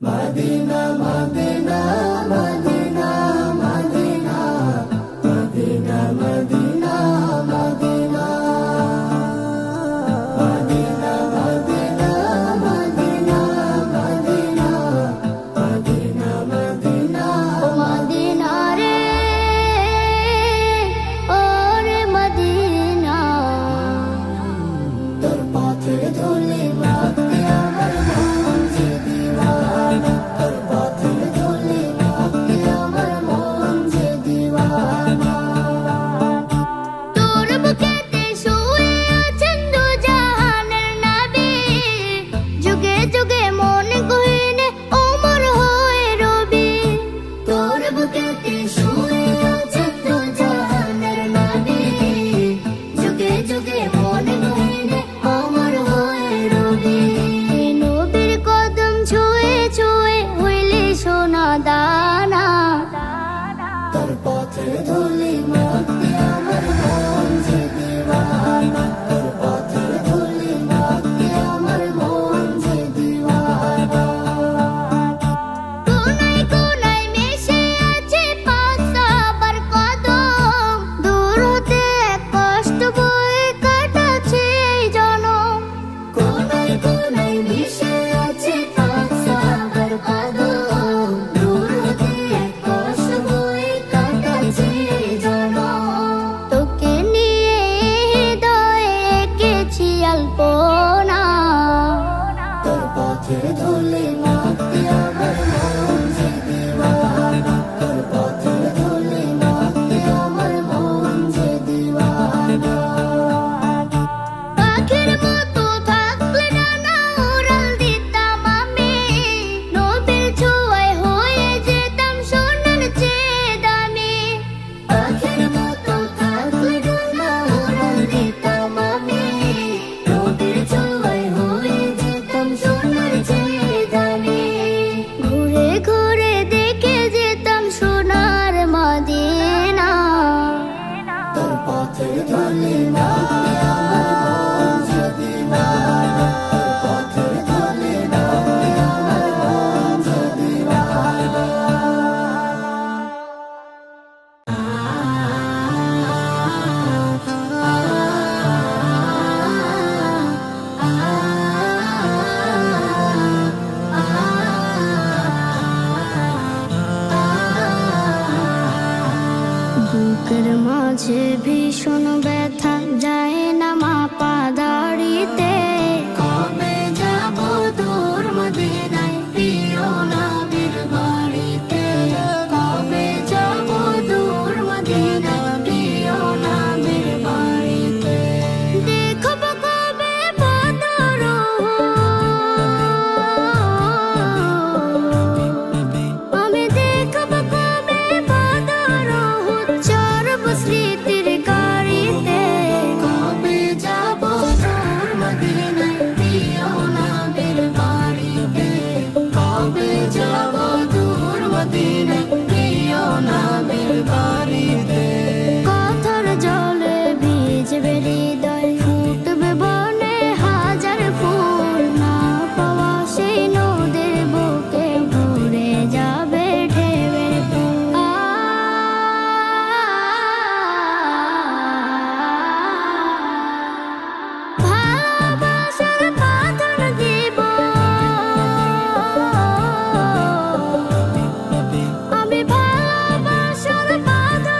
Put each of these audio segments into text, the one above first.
Medina Medina Medina Medina Medina Medina Medina Medina Medina Medina Medina Medina Medina ও Medina রে, ও রে Medina, তোর পথের ধুলি মাখতে আমার মন যে দিওয়ানা, তোর পথের ধুলি মাখতে আমার মন যে দিওয়ানা। তোর বুকেতে শুয়ে আছেন দু জাহানের নবী, যুগে যুগে মন গহীনে ওমর হয়ে রবি। তোর বুকেতে শুয়ে আছেন দু জাহানের নবী, যুগে যুগে মন গহীনে অমর হয়ে রবি। এই নবীর কদম ছুঁয়ে ছুঁয়ে হইলে সোনা দানা, তোর পথের ধুলি মাখতে আমার মন যে দিওয়ানা, তোর পথের ধুলি মাখতে আমার মন যে দিওয়ানা। কোনায় কোনায় মিশে আছে পাক সাহাবার কদম, দূর হতে এক কষ্ট বয়ে কাটাচ্ছে এই জনম। কোনায় কোনায় মিশে আছে পাক সাহাবার কদম, দূর হতে এক কষ্ট বয়ে কাটাচ্ছে জনম। তোকে নিয়ে হৃদয়ে এঁকেছি আলপনা, তোর পথের ধুলি মাখতে আমার মন যে দিওয়ানা, তোর পথের ধুলি মাখতে আমার মন যে দিওয়ানা। পাখির মতো থাকলে ডানা উড়াল দিতাম আমি, নবীর ছোঁয়ায় হয়ে যেতাম সোনার চেয়ে দামি। পাখির মতো থাকলে ডানা উড়াল দিতাম আমি, নবীর ছোঁয়ায় হয়ে যেতাম সোনার চেয়ে দামি। ঘুরে ঘুরে দেখে যেতাম সোনার মদিনা, তোর পথের ধুলি মাখতে আমার মন যে দিওয়ানা, তোর পথের ধুলি মাখতে আমার মন যে দিওয়ানা। বুকের মাঝে ভীষণ ব্যথা যায় না মাপা দাড়িতে। কবে যাব দূর মদিনায় প্রিয় নবীর বাড়িতে, কবে যাব দূর মদিনায় প্রিয় নবীর বাড়িতে। দেখব কবে বদর, আমি দেখব কবে বদর, চরব স্মৃতির গাড়িতে। কবে যাব দূর মদিনায় প্রিয় নবীর বাড়িতে, কবে যাব দূর মদিনায় প্রিয় নবীর বাড়িতে। কথার জলে ভিজবে হৃদয়, ফুটবে বনে হাজার ফুল, না পাওয়া সেই নদীর বুকে ভরে যাবে ঢেউয়ের ফুল। ভালোবাসার বাঁধন দিব আমি, ভালোবাসার বাঁধন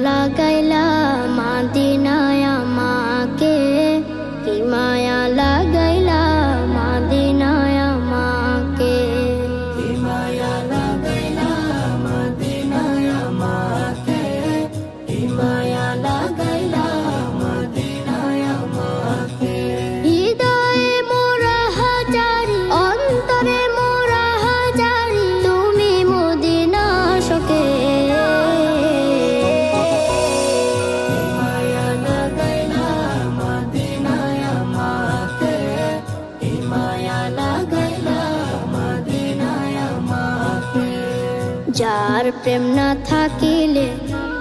লাগাইলা মাদিনায় আমাকে, কি মায়া লাগাইলা মাদিনায় আমাকে, কি মায়া লাগাইলা মদিনায় আমাকে, কি মায়া লাগাইলা মদিনায় আমাকে। হৃদয়ে মোরা হাজারি, অন্তরে মোরা হাজারি, তুমি মদিনা শোকে। মায়া লাগাইলা মদিনায় আমাকে, কি মায়া লাগাইলা মদিনায় আমাকে। যার প্রেম না থাকিলে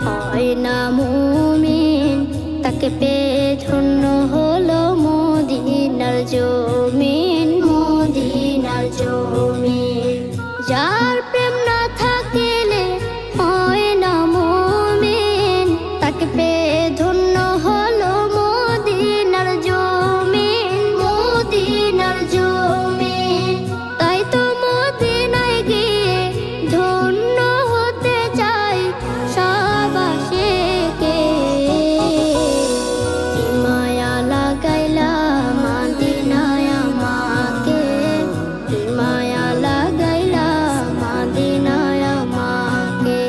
হয় না মুমিন, তাকে পেয়ে ধন্য হলো মদিনার জমিন, মদিনার জমিন। যার প্রেম না থাকিলে হয় না মুমিন, তাকে পেয়ে ধন্য হলো মদিনার জমিন, মদিনার জমিন। তাই তো মদিনায় গিয়ে ধন্য হতে চাই সবাসীকে। কি মায়া লাগাইলা মদিনায় আমাকে, কি মায়া লাগাইলা মদিনায় আমাকে,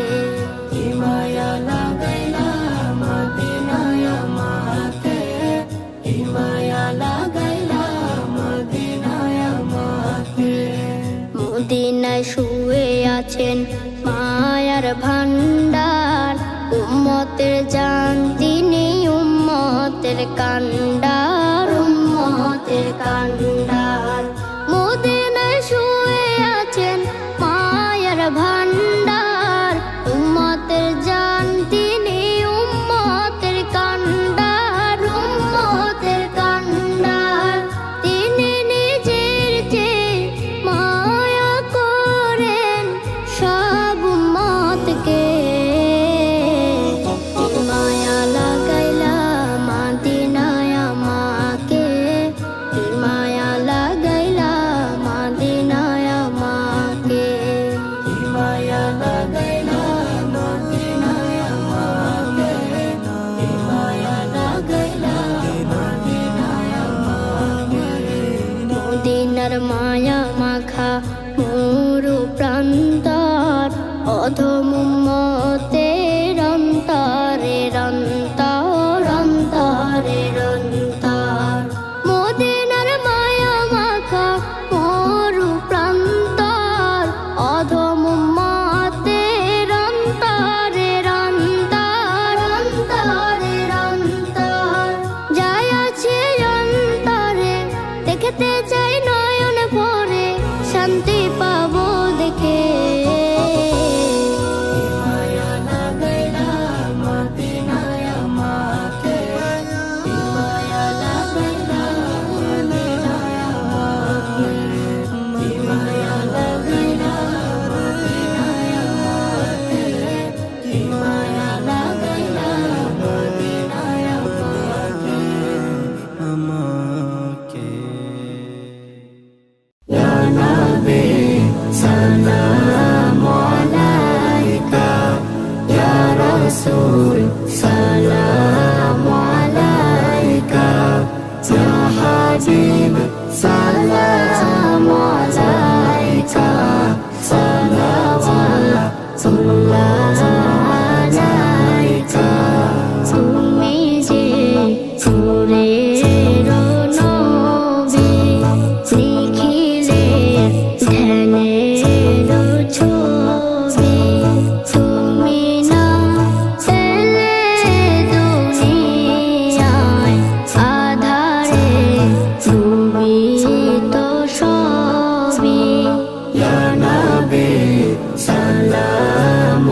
কি মায়া লাগাইলা মদিনায় আমাকে, কি মায়া লাগাইলা মদিনায় আমাকে। মদিনায় শুয়ে আছেন মায়ার ভান্ডার, উম্মতের জান তিনি উম্মতের কান্ডার, উম্মতের কান্ডার। মদিনায় শুয়ে আছেন মায়ার ভান্ডার, উম্মতের জান তিনি উম্মতের কান্ডার, উম্মতের কান্ডার। তিনি নিজের চেয়ে মায়া করেন সব উম্মতকে। কি মায়া লাগাইলা মদিনায় আমাকে, কি মায়া লাগাইলা মদিনায় আমাকে, কি মায়া লাগাইলা মদিনায় আমাকে, কি মায়া লাগাইলা মদিনায় আমাকে। মদিনার মায়া মাখা মরু প্রান্তর, অধম উম্মতের অন্তরে অন্তর, অন্তরে অন্তর। মদিনার মায়া মাখা মরু প্রান্তর, অধম উম্মতের অন্তরে অন্তর, অন্তরে অন্তর। যাই আছে অন্তরে, দেখতে চাই নয়ন ভরে, শান্তি পাবো দেখে। কি মায়া লাগাইলা মদিনায় আমাকে, কি মায়া লাগাইলা মদিনায় আমাকে, কি মায়া লাগাইলা মদিনায় আমাকে, কি মায়া লাগাইলা মদিনায় আমাকে। Ya Nabi salam alaika, Ya Rasul salam alaika, Ya Habib salam alaika, salawatullah alaika। তুমি যে সুরের নবী, নিখিলের ধ্যানের ছবি, তুমি না এলে দুনিয়ায়, আধারে ডুবিত সবই। Ya Nabi salam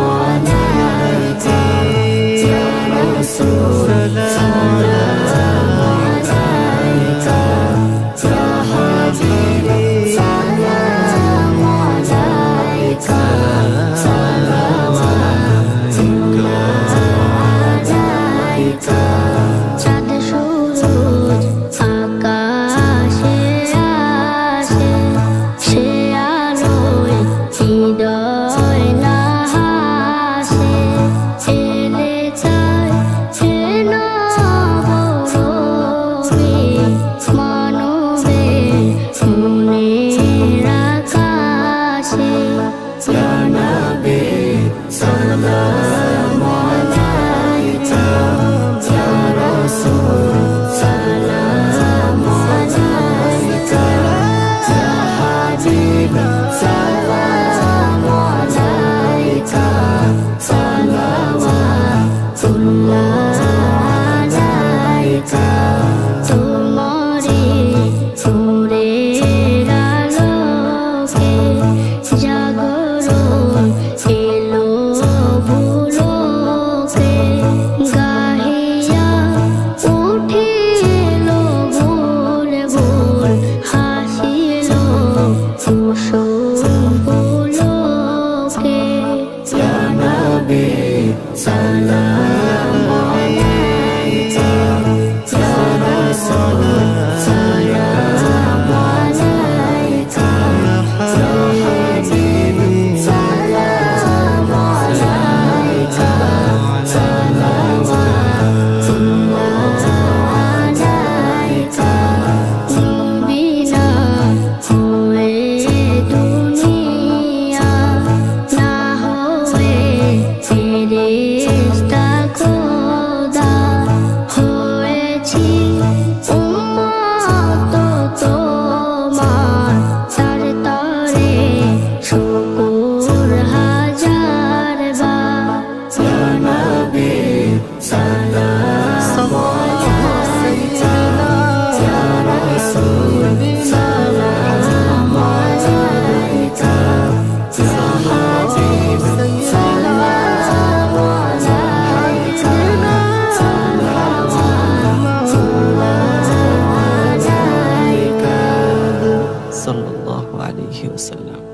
সাল্লাল্লাহু আলাইহি ওয়াসাল্লাম।